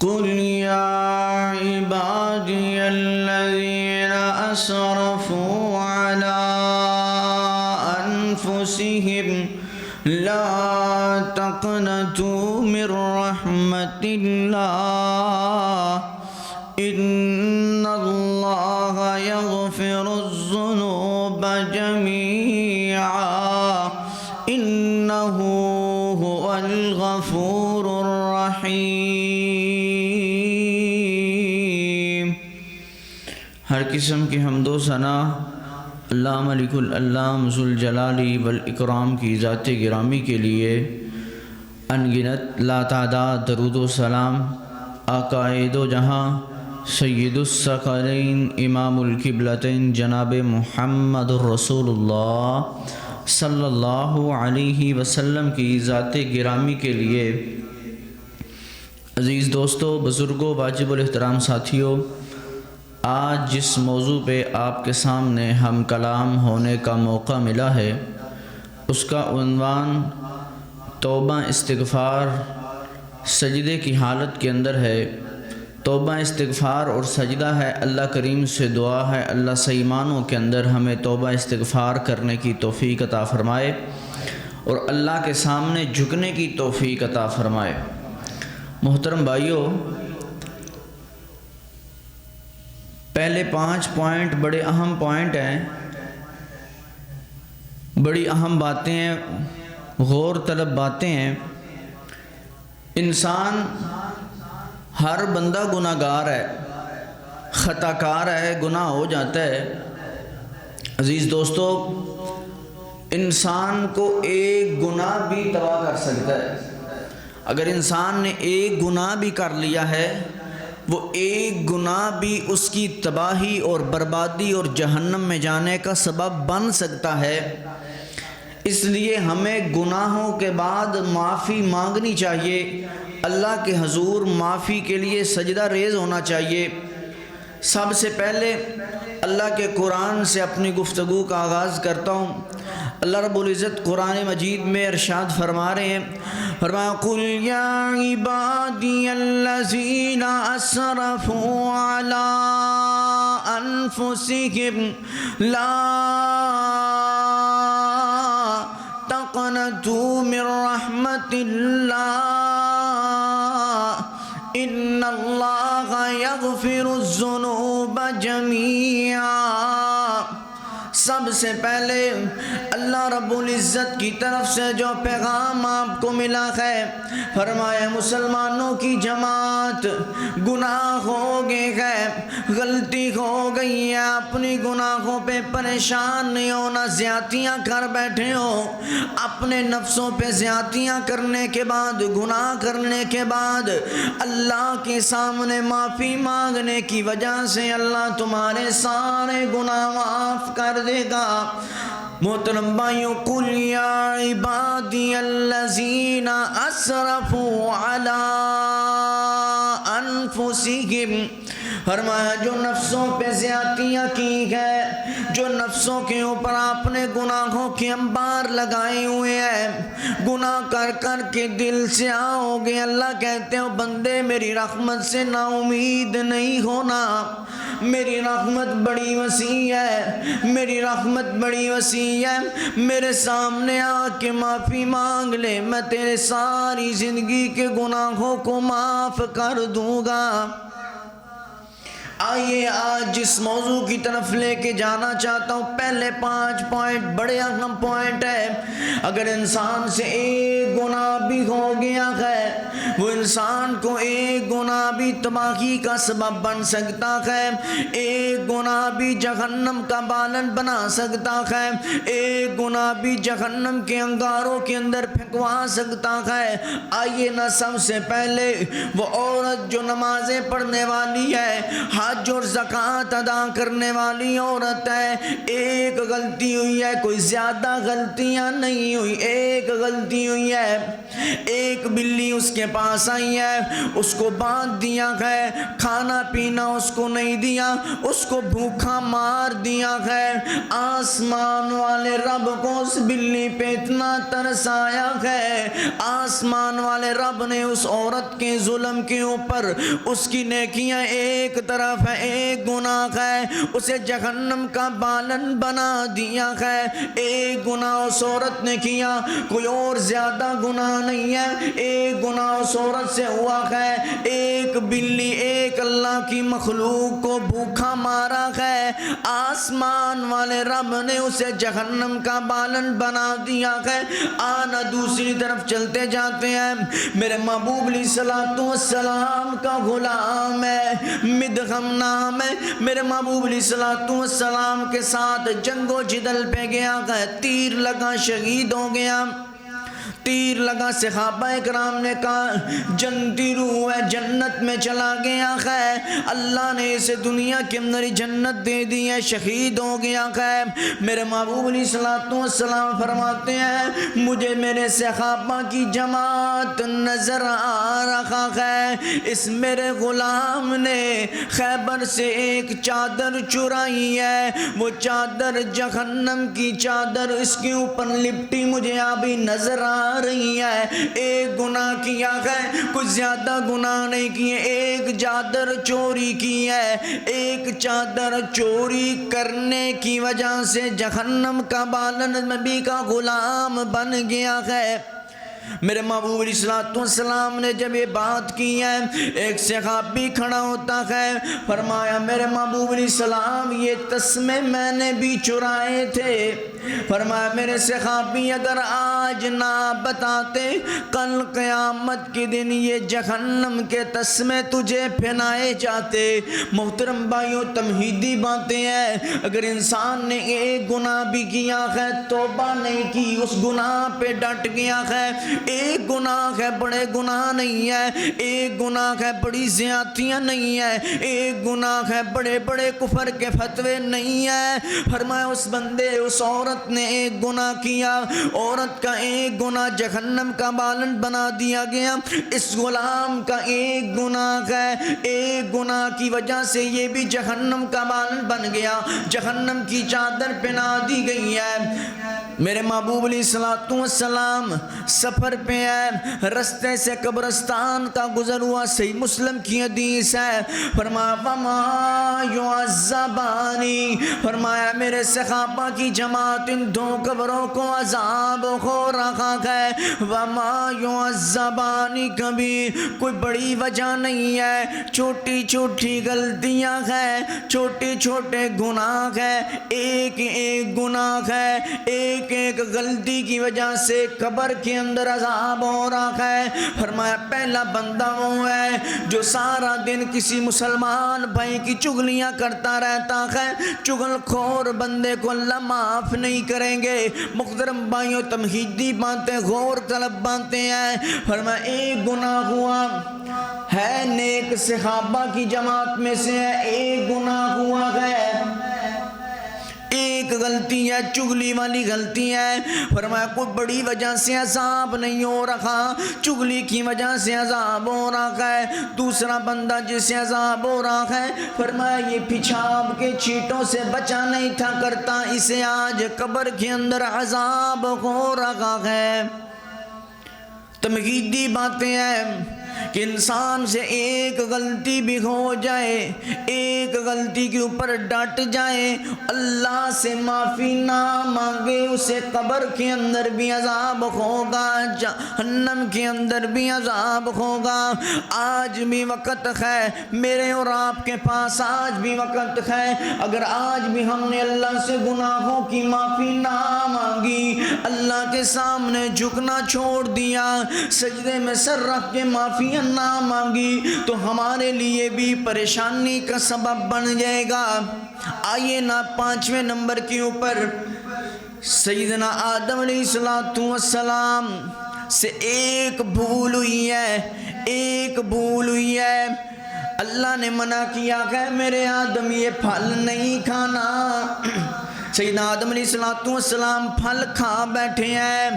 قل يا عبادي الذين أسرفوا على أنفسهم لا تقنطوا من رحمة الله إن الله يغفر الذنوب جميعا إنه هو الغفور الرحیم۔ ہر قسم کی حمد و ثنا اللہ ملک العلام ذوالجلال والاکرام کی ذات گرامی کے لیے انگنت لا تعداد درود و سلام آقائے دو جہاں سید الثقلین امام القبلتین جناب محمد الرسول اللہ صلی اللہ علیہ وسلم کی ذات گرامی کے لیے۔ عزیز دوستو، بزرگوں، واجب الاحترام ساتھیوں، آج جس موضوع پہ آپ کے سامنے ہم کلام ہونے کا موقع ملا ہے اس کا عنوان توبہ استغفار سجدے کی حالت کے اندر ہے۔ توبہ استغفار اور سجدہ ہے، اللہ کریم سے دعا ہے اللہ صحیح معنوں کے اندر ہمیں توبہ استغفار کرنے کی توفیق عطا فرمائے اور اللہ کے سامنے جھکنے کی توفیق عطا فرمائے۔ محترم بھائیوں، پہلے 5 پوائنٹ بڑے اہم پوائنٹ ہیں، بڑی اہم باتیں ہیں، غور طلب باتیں ہیں۔ انسان ہر بندہ گناہ گار ہے، خطا کار ہے، گناہ ہو جاتا ہے۔ عزیز دوستو، انسان کو ایک گناہ بھی تباہ کر سکتا ہے۔ اگر انسان نے ایک گناہ بھی کر لیا ہے، وہ ایک گناہ بھی اس کی تباہی اور بربادی اور جہنم میں جانے کا سبب بن سکتا ہے۔ اس لیے ہمیں گناہوں کے بعد معافی مانگنی چاہیے، اللہ کے حضور معافی کے لیے سجدہ ریز ہونا چاہیے۔ سب سے پہلے اللہ کے قرآن سے اپنی گفتگو کا آغاز کرتا ہوں۔ اللہ رب العزت قرآن مجید میں ارشاد فرما رہے ہیں، فرمایا قُلْ يَا عِبَادِيَ الَّذِينَ أَسْرَفُوا عَلَىٰ أَنفُسِهِمْ لَا تَقْنَطُوا مِن رَحْمَةِ اللَّهِ إِنَّ اللَّهَ يَغْفِرُ الذُّنُوبَ جَمِيعًا۔ سب سے پہلے اللہ رب العزت کی طرف سے جو پیغام آپ کو ملا ہے، فرمایا مسلمانوں کی جماعت، گناہ ہو گئے ہے، غلطی ہو گئی ہے، اپنی گناہوں پہ پریشان نہیں ہونا، زیادتیاں کر بیٹھے ہو، اپنے نفسوں پہ زیادتیاں کرنے کے بعد، گناہ کرنے کے بعد اللہ کے سامنے معافی مانگنے کی وجہ سے اللہ تمہارے سارے گناہ معاف کر دے گا۔ محترم بھائیوں، قُلْ يَا عِبَادِيَ الَّذِينَ أَسْرَفُوا عَلَىٰ أَنفُسِهِمْ، فرمایا جو نفسوں پہ زیادتیاں کی ہے، جو نفسوں کے اوپر اپنے گناہوں کے انبار لگائے ہوئے ہیں، گناہ کر کر کے دل سے آؤ گے، اللہ کہتے ہو بندے میری رحمت سے نا امید نہیں ہونا، میری رحمت بڑی وسیع ہے، میری رحمت بڑی وسیع ہے، میرے سامنے آ کے معافی مانگ لے، میں تیرے ساری زندگی کے گناہوں کو معاف کر دوں گا۔ آئیے آج جس موضوع کی طرف لے کے جانا چاہتا ہوں، پہلے 5 پوائنٹ بڑے اہم پوائنٹ ہے۔ اگر انسان سے ایک گناہ بھی ہو گیا ہے، وہ انسان کو ایک گناہ بھی تباہی کا سبب بن سکتا ہے، ایک گناہ بھی جہنم کا بالن بنا سکتا ہے، ایک گناہ بھی جہنم کے انگاروں کے اندر پھینکوا سکتا ہے۔ آئیے نہ سب سے پہلے وہ عورت جو نمازیں پڑھنے والی ہے، حج اور زکوٰۃ ادا کرنے والی عورت ہے، ایک غلطی ہوئی ہے، کوئی زیادہ غلطیاں نہیں ہوئی، ایک غلطی ہوئی ہے، ایک بلی اس کے پاس آئی ہے، اس کو باندھ دیا ہے، کھانا پینا اس کو نہیں دیا، اس کو بھوکا مار دیا ہے۔ آسمان والے رب کو اس بلی پہ اتنا ترس آیا ہے، آسمان والے رب نے اس عورت کے ظلم کے اوپر اس کی نیکیاں ایک طرف ہے، ایک گناہ ہے، اسے جہنم کا بالن بنا دیا ہے۔ ایک گناہ اس عورت نے کیا، کوئی اور زیادہ گناہ نہیں ہے، ایک گناہ اس عورت سے ہوا ہے، ایک بلی ایک اللہ کی مخلوق کو بھوکا مارا ہے، آسمان والے رب نے اسے جہنم کا بالن بنا دیا ہے۔ آنا دوسری طرف چلتے جاتے ہیں، میرے محبوب علیہ السلام کا غلام ہے، مدغم نام ہے، میرے محبوب علیہ السلام کے ساتھ جنگ و جدل پہ گیا ہے، تیر لگا شہید ہو گیا، تیر لگا، صحابہ کرام نے کہا جنتی روح ہے، جنت میں چلا گیا ہے، اللہ نے اسے دنیا کے اندر جنت دے دی ہے، شہید ہو گیا ہے۔ میرے محبوب علیہ السلام فرماتے ہیں مجھے میرے صحابہ کی جماعت نظر آ رہا ہے، اس میرے غلام نے خیبر سے ایک چادر چرائی ہے، وہ چادر جہنم کی چادر اس کے اوپر لپٹی مجھے ابھی نظر آ رہی ہے۔ ایک گناہ کیا ہے، کچھ زیادہ گناہ نہیں کیے، ایک چادر چوری کی ہے، ایک چادر چوری کرنے کی وجہ سے جہنم کا بالن نبی کا غلام بن گیا ہے۔ میرے محبوب علیہ السلام نے جب یہ بات کی ہے، ایک صحابی کھڑا ہوتا ہے، فرمایا میرے محبوب علیہ السلام یہ تسمے میں نے بھی چرائے تھے، فرمایا میرے صحابی اگر آج نہ بتاتے کل قیامت کے دن یہ جہنم کے تسمے تجھے پہنائے جاتے۔ محترم بھائیوں، تمہیدی باتیں ہیں، اگر انسان نے ایک گناہ بھی کیا ہے، توبہ نہیں کی، اس گناہ پہ ڈٹ گیا ہے، ایک گناہ ہے، بڑے گناہ نہیں ہے، ایک گناہ ہے، بڑی زیادتیاں نہیں ہے، ایک گناہ ہے، بڑے بڑے کفر کے فتوے نہیں ہے، فرمایا اس بندے اس عورت نے ایک گناہ کیا، عورت کا ایک گناہ جہنم کا بالن بنا دیا گیا، اس غلام کا ایک گناہ ہے، ایک گناہ کی وجہ سے یہ بھی جہنم کا بالن بن گیا، جہنم کی چادر پہنا دی گئی ہے۔ میرے محبوب علیہ السلام سفر پہ ہے، رستے سے قبرستان کا گزر ہوا، صحیح مسلم کی حدیث ہے، فرمایا وَمَا يُعَذَّبَانِ، فرمایا میرے صحابہ کی جماعت ان دو قبروں کو عذاب ہو رہا ہے، وَمَا يُعَذَّبَانِ، کبھی کوئی بڑی وجہ نہیں ہے، چھوٹی چھوٹی غلطیاں ہیں، چھوٹے چھوٹے گناہ ہیں، ایک ایک گناہ ہے، ایک ایک غلطی کی وجہ سے قبر کے اندر عذاب ہو رہا ہے۔ فرمایا پہلا بندہ وہ ہے جو سارا دن کسی مسلمان بھائی کی چغلیاں کرتا رہتا ہے، چغل خور بندے کو اللہ معاف نہیں کریں گے۔ محترم بھائیوں، تمہیدی باتیں، غور طلب باتیں ہیں۔ فرمایا ایک گناہ ہوا ہے، نیک صحابہ کی جماعت میں سے ہے، ایک گناہ ہوا ہے، ایک غلطی ہے، چغلی والی غلطی ہے، فرمایا کوئی بڑی وجہ سے عذاب نہیں ہو رہا، چغلی کی وجہ سے عذاب ہو رہا ہے۔ دوسرا بندہ جسے عذاب ہو رہا ہے، فرمایا یہ پیشاب کے چھینٹوں سے بچا نہیں تھا کرتا، اسے آج قبر کے اندر عذاب ہو رہا ہے۔ تمہیدی باتیں ہیں کہ انسان سے ایک غلطی بھی ہو جائے، ایک غلطی کے اوپر ڈٹ جائے، اللہ سے معافی نہ مانگے، اسے قبر کے اندر بھی عذاب ہوگا، جہنم کے اندر بھی عذاب ہوگا۔ آج بھی وقت ہے میرے اور آپ کے پاس، آج بھی وقت ہے، اگر آج بھی ہم نے اللہ سے گناہوں کی معافی نہ مانگی، اللہ کے سامنے جھکنا چھوڑ دیا، سجدے میں سر رکھ کے معافی نہ مانگی، تو ہمارے لیے بھی پریشانی کا سبب بن جائے گا۔ آئیے نا 5ویں نمبر کے اوپر سیدنا آدم علیہ السلام سے ایک بھول ہوئی ہے، ایک بھول ہوئی ہے۔ اللہ اللہ نے منع کیا کہ میرے آدم یہ پھل نہیں کھانا۔ سیدنا آدم علیہ السلام پھل کھا بیٹھے ہیں،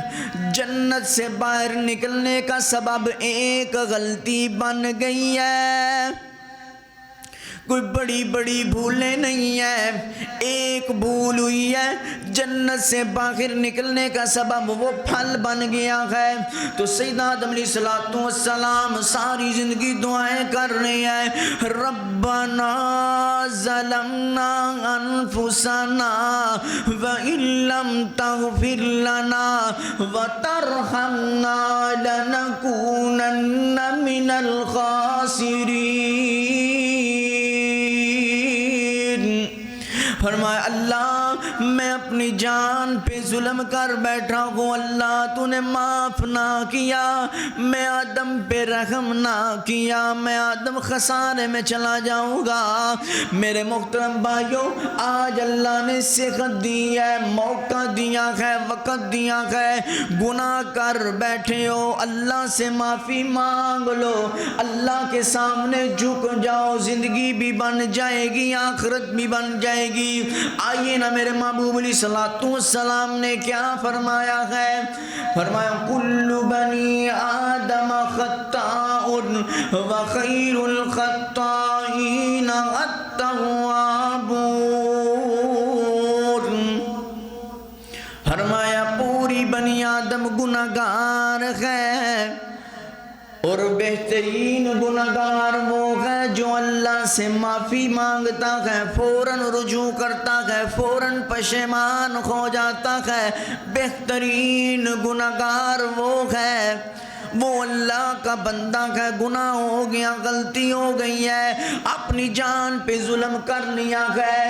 جنت سے باہر نکلنے کا سبب ایک غلطی بن گئی ہے۔ کوئی بڑی بڑی بھولیں نہیں ہیں، ایک بھول ہوئی ہے، جنت سے باہر نکلنے کا سبب وہ پھل بن گیا ہے۔ تو سیدنا آدم علیہ السلام ساری زندگی دعائیں کر رہے ہیں، ربنا ظلمنا انفسنا وان لم تغفر لنا وترحمنا لنکونن من الخاسرین۔ فرمایا اللہ میں اپنی جان پہ ظلم کر بیٹھا ہوں، اللہ تو نے معاف نہ کیا، میں آدم پہ رحم نہ کیا، میں آدم خسارے میں چلا جاؤں گا۔ میرے محترم بھائیوں، آج اللہ نے صحت دی ہے، موقع دیا ہے، وقت دیا ہے، گناہ کر بیٹھے ہو، اللہ سے معافی مانگ لو، اللہ کے سامنے جھک جاؤ، زندگی بھی بن جائے گی، آخرت بھی بن جائے گی۔ آئیے نا، میرے محبوب علیہ السلام نے کیا فرمایا ہے؟ فرمایا کل بنی آدم خطاء وخیر الخطائین التوابون۔ فرمایا پوری بنی آدم گناہگار ہے، اور بہترین گناہگار وہ ہے جو اللہ سے معافی مانگتا ہے، فوراً رجوع کرتا ہے، فوراً پشیمان ہو جاتا ہے۔ بہترین گناہگار وہ ہے، وہ اللہ کا بندہ ہے، گناہ ہو گیا، غلطی ہو گئی ہے، اپنی جان پہ ظلم کر لیا ہے،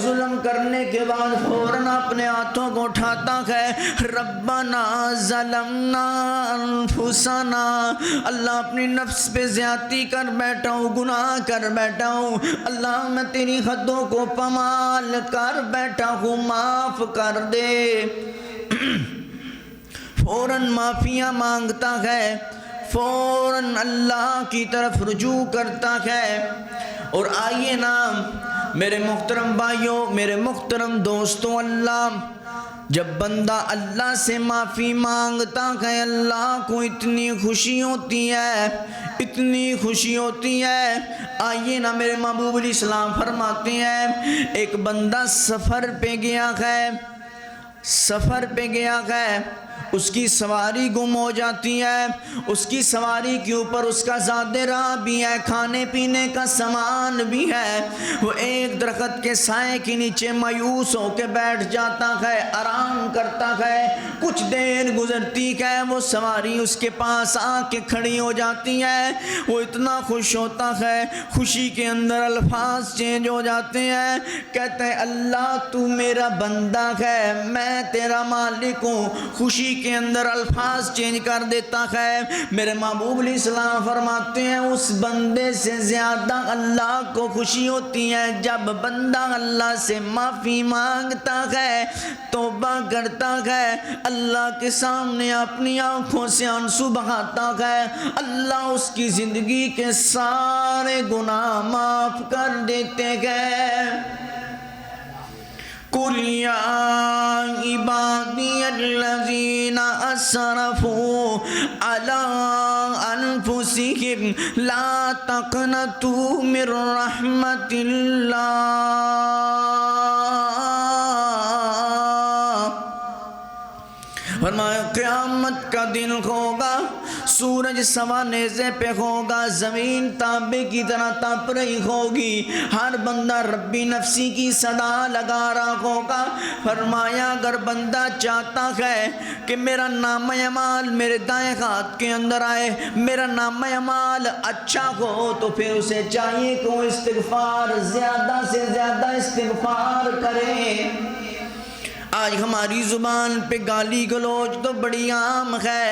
ظلم کرنے کے بعد فوراً اپنے ہاتھوں کو اٹھاتا ہے، ربنا ظلمنا انفسنا، اللہ اپنی نفس پہ زیادتی کر بیٹھا ہوں، گناہ کر بیٹھا ہوں، اللہ میں تیری حدوں کو پامال کر بیٹھا ہوں، معاف کر دے۔ فوراً معافیاں مانگتا ہے، فوراً اللہ کی طرف رجوع کرتا ہے۔ اور آئیے نا میرے محترم بھائیوں، میرے محترم دوستوں، اللہ جب بندہ اللہ سے معافی مانگتا ہے، اللہ کو اتنی خوشی ہوتی ہے، اتنی خوشی ہوتی ہے۔ آئیے نا میرے محبوب علیہ السلام فرماتے ہیں، ایک بندہ سفر پہ گیا ہے، سفر پہ گیا ہے، اس کی سواری گم ہو جاتی ہے، اس کی سواری کے اوپر اس کا زاد راہ بھی ہے، کھانے پینے کا سامان بھی ہے، وہ ایک درخت کے سائے کے نیچے مایوس ہو کے بیٹھ جاتا ہے، آرام کرتا ہے۔ کچھ دیر گزرتی ہے، وہ سواری اس کے پاس آ کے کھڑی ہو جاتی ہے، وہ اتنا خوش ہوتا ہے، خوشی کے اندر الفاظ چینج ہو جاتے ہیں، کہتے ہیں اللہ تو میرا بندہ ہے، میں تیرا مالک ہوں، خوشی کے اندر الفاظ چینج کر دیتا ہے۔ میرے محبوب علیہ السلام فرماتے ہیں اس بندے سے زیادہ اللہ کو خوشی ہوتی ہے جب بندہ اللہ سے معافی مانگتا ہے، توبہ کرتا ہے، اللہ کے سامنے اپنی آنکھوں سے آنسو بہاتا ہے، اللہ اس کی زندگی کے سارے گناہ معاف کر دیتے ہیں۔ قُلْ يَا عِبَادِيَ الَّذِينَ أَسْرَفُوا عَلَىٰ أَنفُسِهِمْ لَا تَقْنَطُوا مِن رَّحْمَةِ اللَّهِ۔ فرمایا قیامت کا دن ہوگا، سورج سوا نیزے پہ ہوگا، زمین تانبے کی طرح تپ رہی ہوگی، ہر بندہ ربی نفسی کی صدا لگا رہا ہوگا۔ فرمایا اگر بندہ چاہتا ہے کہ میرا نامہ اعمال میرے دائیں ہاتھ کے اندر آئے، میرا نامہ اعمال اچھا ہو، تو پھر اسے چاہیے کہ وہ استغفار زیادہ سے زیادہ استغفار کرے۔ آج ہماری زبان پہ گالی گلوچ تو بڑی عام ہے.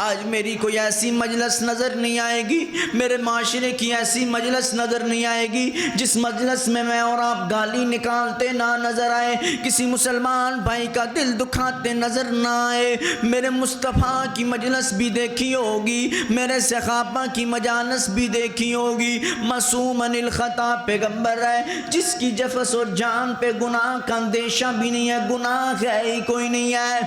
آج میری کوئی ایسی مجلس نظر نہیں آئے گی, میرے معاشرے کی ایسی مجلس نظر نہیں آئے گی جس مجلس میں اور آپ گالی نکالتے نہ نظر آئے, کسی مسلمان بھائی کا دل دکھاتے نظر نہ آئے. میرے مصطفیٰ کی مجلس بھی دیکھی ہوگی, میرے صحابہ کی مجالس بھی دیکھی ہوگی. معصوم عن الخطا پیغمبر ہے جس کی جفس اور جان پہ گناہ کا اندیشہ بھی نہیں ہے, گناہ ہے ہی کوئی نہیں ہے.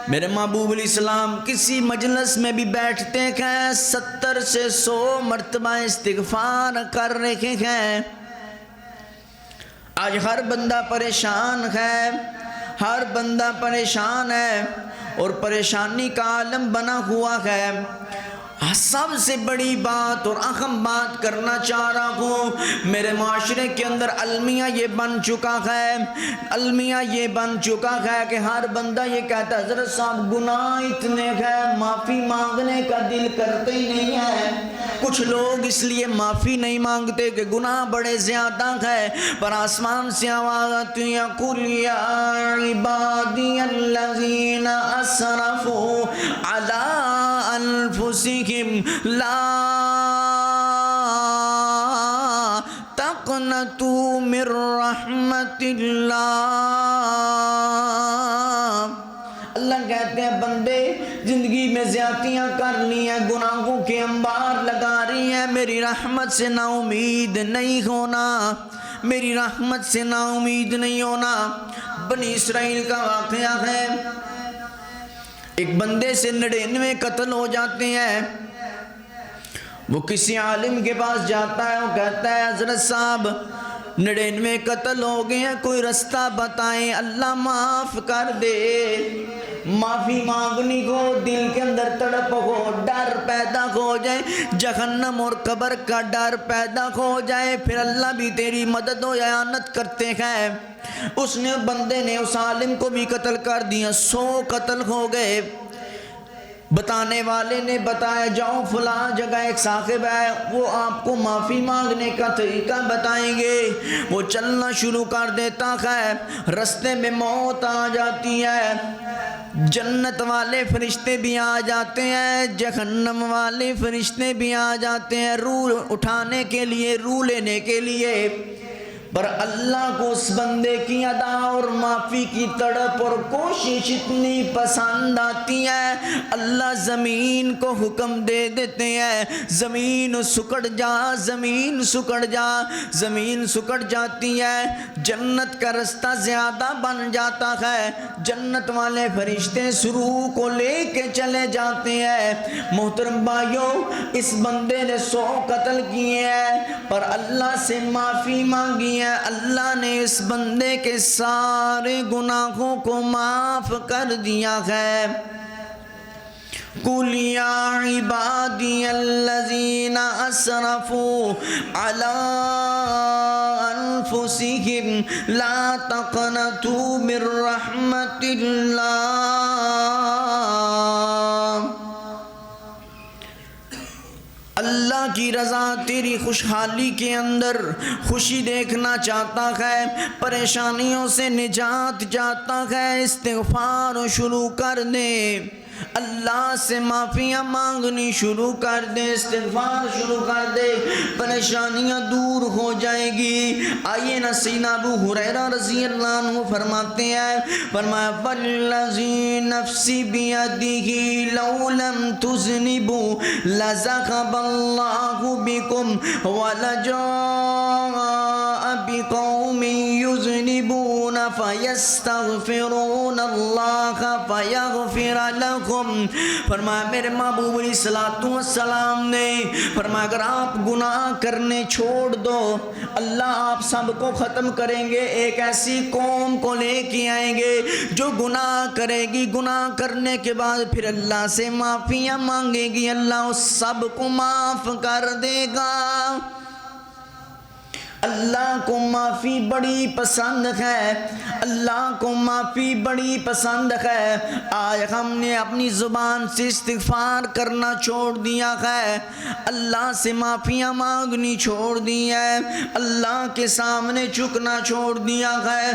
میرے محبوب علیہ السلام کسی مجلس میں بھی بیٹھتے ہیں 70 سے 100 مرتبہ استغفار کر رہے ہیں. آج ہر بندہ پریشان ہے, ہر بندہ پریشان ہے اور پریشانی کا عالم بنا ہوا ہے. سب سے بڑی بات اور اہم بات کرنا چاہ رہا ہوں, میرے معاشرے کے اندر المیہ یہ بن چکا ہے, المیہ یہ بن چکا ہے کہ ہر بندہ یہ کہتا ہے حضرت صاحب گناہ اتنے ہیں معافی مانگنے کا دل کرتے ہی نہیں ہے. کچھ لوگ اس لیے معافی نہیں مانگتے کہ گناہ بڑے زیادہ ہے, پر آسمان سے آواز آتی ہے قُلْ يَا عِبَادِيَ الَّذِينَ أَسْرَفُوا عَلَىٰ أَنفُسِهِمْ لَا تَقْنَطُوا مِن رَحْمَةِ اللَّهِ. اللہ کہتے ہیں بندے زندگی میں زیادتیاں کر لی ہیں, گناہوں کے انبار لگا رہی ہیں, میری رحمت سے نا امید نہیں ہونا, میری رحمت سے نا امید نہیں ہونا. بنی اسرائیل کا واقعہ ہے, ایک بندے سے 99 قتل ہو جاتے ہیں. وہ کسی عالم کے پاس جاتا ہے, وہ کہتا ہے حضرت صاحب 99 قتل ہو گئے ہیں, کوئی رستہ بتائیں, اللہ معاف کر دے. معافی مانگنی کو دل کے اندر تڑپ ہو, ڈر پیدا ہو جائے, جہنم اور قبر کا ڈر پیدا ہو جائے, پھر اللہ بھی تیری مدد و اعانت کرتے ہیں. اس نے بندے نے اس عالم کو بھی قتل کر دیا, 100 قتل ہو گئے. بتانے والے نے بتایا جاؤ فلاں جگہ ایک صاحب ہے, وہ آپ کو معافی مانگنے کا طریقہ بتائیں گے. وہ چلنا شروع کر دیتا ہے, رستے میں موت آ جاتی ہے, جنت والے فرشتے بھی آ جاتے ہیں, جہنم والے فرشتے بھی آ جاتے ہیں روح اٹھانے کے لیے, روح لینے کے لیے. پر اللہ کو اس بندے کی ادا اور معافی کی تڑپ اور کوشش اتنی پسند آتی ہے, اللہ زمین کو حکم دے دیتے ہیں زمین سکڑ جا, زمین سکڑ جا. زمین سکڑ جاتی ہے, جنت کا رستہ زیادہ بن جاتا ہے, جنت والے فرشتے سروح کو لے کے چلے جاتے ہیں. محترم بھائیوں, اس بندے نے 100 قتل کیے ہیں پر اللہ سے معافی مانگی, اللہ نے اس بندے کے سارے گناہوں کو معاف کر دیا ہے. قُلْ يَا عِبَادِيَ الَّذِينَ أَسْرَفُوا عَلَىٰ أَنفُسِهِمْ لَا تَقْنَطُوا مِن رَحْمَةِ اللَّهِ. اللہ کی رضا تیری خوشحالی کے اندر خوشی دیکھنا چاہتا ہے, پریشانیوں سے نجات چاہتا ہے, استغفار شروع کر دے, اللہ سے معافیاں مانگنی شروع کر دے, استغفار شروع کر دے, پریشانیاں دور ہو جائیں گی. آئیے نا سیدنا ابو ہریرہ رضی اللہ عنہ فرماتے ہیں, فرمایا والذی نفسی بیدہ لو لم تذنبوا لذهب اللہ بکم ولجاء بقوم یذنبون فیستغفرون اللہ فیغفر لهم. فرمایا میرے محبوب علیہ السلام نے فرمایا اگر آپ گناہ کرنے چھوڑ دو, اللہ آپ سب کو ختم کریں گے, ایک ایسی قوم کو لے کے آئیں گے جو گناہ کرے گی, گناہ کرنے کے بعد پھر اللہ سے معافیاں مانگے گی, اللہ اس سب کو معاف کر دے گا. اللہ کو معافی بڑی پسند ہے، اللہ کو معافی بڑی پسند ہے۔ آج ہم نے اپنی زبان سے استغفار کرنا چھوڑ دیا ہے، اللہ سے معافیاں مانگنی چھوڑ دی ہے، اللہ کے سامنے جھکنا چھوڑ دیا ہے۔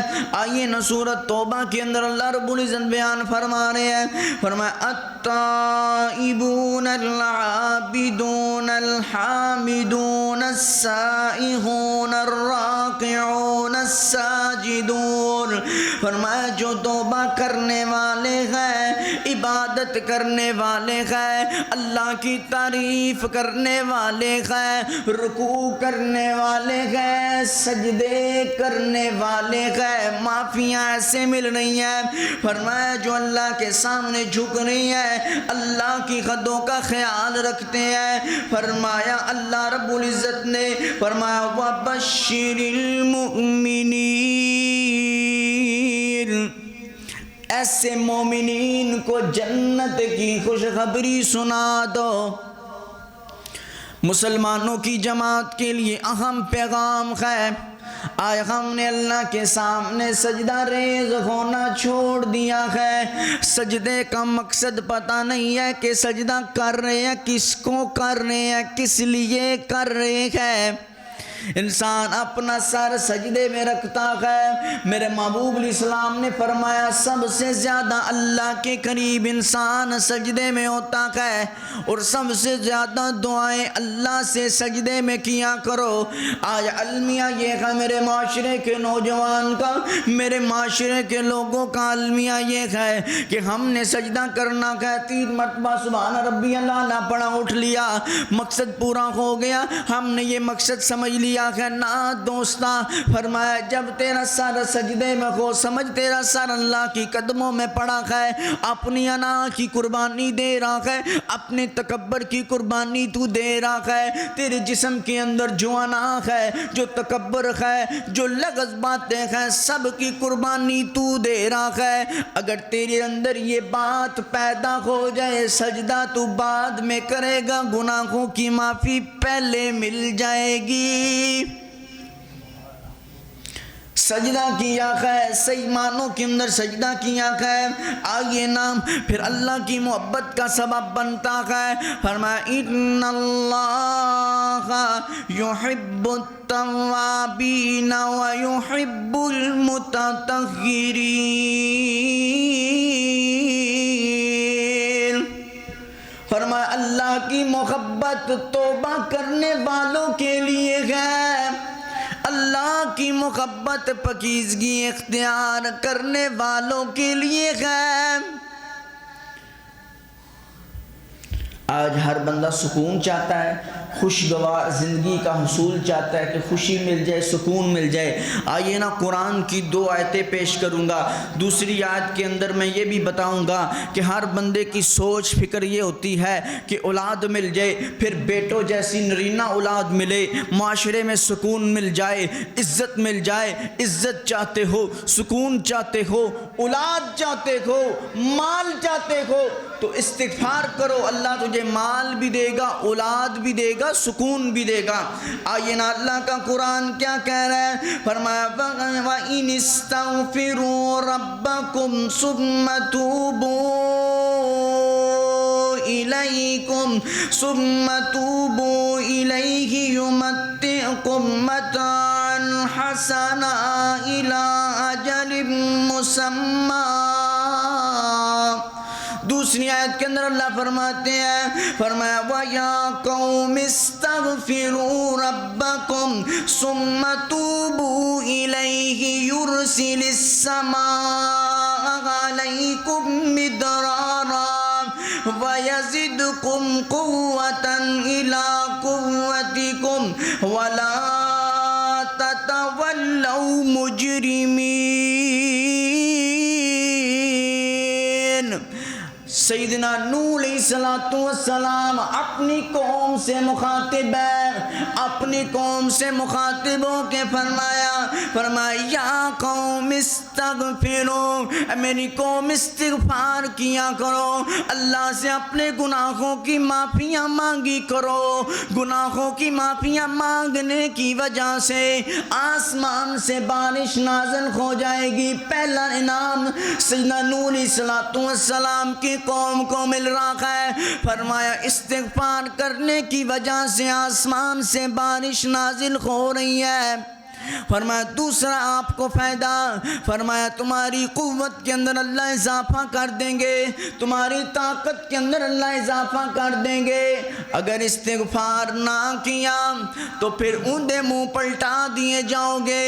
آئیے نا سورۃ توبہ کے اندر اللہ رب العزت بیان فرما رہے ہیں، فرمایا التائبون العابدون الحامدون السائحون الراکعون الساجدون، فرمایا جو توبہ کرنے والے ہیں، عبادت کرنے والے ہیں، اللہ کی تعریف کرنے والے ہیں، رکوع کرنے والے ہیں، سجدے کرنے والے ہیں، معافیاں ایسے مل رہی ہیں۔ فرمایا جو اللہ کے سامنے جھک رہی ہیں، اللہ کی حدوں کا خیال رکھتے ہیں، فرمایا اللہ رب العزت نے فرمایا وَبَشِّرِ الْمُؤْمِنِينَ، ایسے مومنین کو جنت کی خوشخبری سنا دو۔ مسلمانوں کی جماعت کے لیے اہم پیغام ہے، آج ہم نے اللہ کے سامنے سجدہ ریز ہونا چھوڑ دیا ہے۔ سجدے کا مقصد پتہ نہیں ہے کہ سجدہ کر رہے ہیں، کس کو کر رہے ہیں، کس لیے کر رہے ہیں۔ انسان اپنا سر سجدے میں رکھتا ہے، میرے محبوب علیہ السلام نے فرمایا سب سے زیادہ اللہ کے قریب انسان سجدے میں ہوتا ہے، اور سب سے زیادہ دعائیں اللہ سے سجدے میں کیا کرو۔ آج المیہ یہ ہے میرے معاشرے کے نوجوان کا، میرے معاشرے کے لوگوں کا المیہ یہ ہے کہ ہم نے سجدہ کرنا ہے، 3 مرتبہ سبحان ربی اللہ پڑھا، اٹھ لیا، مقصد پورا ہو گیا، ہم نے یہ مقصد سمجھ لیا ہے۔ نہ دوستا، فرمایا جب تیرا سر سجدے میں ہو، سمجھ تیرا سر اللہ کی قدموں میں پڑا ہے، اپنی انا کی قربانی دے رہا ہے، اپنے تکبر کی قربانی تو دے رہا ہے، تیرے جسم کے اندر جو انا ہے، جو تکبر ہے، جو لغز باتیں ہیں، سب کی قربانی تو دے رہا ہے۔ اگر تیرے اندر یہ بات پیدا ہو جائے، سجدہ تو بعد میں کرے گا، گناہوں کی معافی پہلے مل جائے گی۔ سجدہ کیا ہے، صحیح معنوں کے اندر سجدہ کیا ہے، آگے نام پھر اللہ کی محبت کا سبب بنتا ہے۔ فرمایا ان اللہ یحب التوابین ویحب المتطہرین، فرمایا اللہ کی محبت توبہ کرنے والوں کے لیے ہے، اللہ کی محبت پاکیزگی اختیار کرنے والوں کے لیے ہے۔ آج ہر بندہ سکون چاہتا ہے، خوشگوار زندگی کا حصول چاہتا ہے کہ خوشی مل جائے، سکون مل جائے۔ آئیے نا قرآن کی 2 آیتیں پیش کروں گا، دوسری آیت کے اندر میں یہ بھی بتاؤں گا کہ ہر بندے کی سوچ فکر یہ ہوتی ہے کہ اولاد مل جائے، پھر بیٹوں جیسی نرینہ اولاد ملے، معاشرے میں سکون مل جائے، عزت مل جائے۔ عزت چاہتے ہو، سکون چاہتے ہو، اولاد چاہتے ہو، مال چاہتے ہو تو استغفار کرو، اللہ تجھے مال بھی دے گا، اولاد بھی دے گا، سکون بھی دے گا۔ آئیے نا اللہ کا قرآن کیا کہہ رہا ہے، فرمایا وَإِنِ اسْتَغْفِرُوا رَبَّكُمْ ثُمَّ تُوبُوا إِلَيْهِ يُمَتِّعْكُمْ مَتَاعًا حَسَنًا إِلَىٰ أَجَلٍ مُّسَمًّى۔ دوسری آیت کے اندر اللہ فرماتے ہیں، فرمایا وَيَا قَوْمِ اسْتَغْفِرُوا رَبَّكُمْ ثُمَّ تُوبُوا إِلَيْهِ يُرْسِلِ السَّمَاءَ عَلَيْكُمْ مِدْرَارًا وَيَزِدْكُمْ قُوَّةً إِلَىٰ قُوَّتِكُمْ وَلَا تَتَوَلَّوْا مُجْرِمِينَ۔ سیدنا نوح علیہ السلام اپنی قوم سے مخاطب ہے، اپنی قوم سے مخاطب ہو کے فرمایا یا قوم استغفروا، میری قوم استغفار کیا کرو، اللہ سے اپنے گناہوں کی معافیاں مانگی کرو۔ گناہوں کی معافیاں مانگنے کی وجہ سے آسمان سے بارش نازل ہو جائے گی۔ پہلا انعام سیدنا نوح علیہ السلام کی قوم کو مل رہا ہے، فرمایا استغفار کرنے کی وجہ سے آسمان سے بارش نازل ہو رہی ہے۔ فرمایا دوسرا آپ کو فائدہ، فرمایا تمہاری قوت کے اندر اللہ اضافہ کر دیں گے، تمہاری طاقت کے اندر اللہ اضافہ کر دیں گے۔ اگر استغفار نہ کیا تو پھر اونڈے منہ پلٹا دیے جاؤ گے۔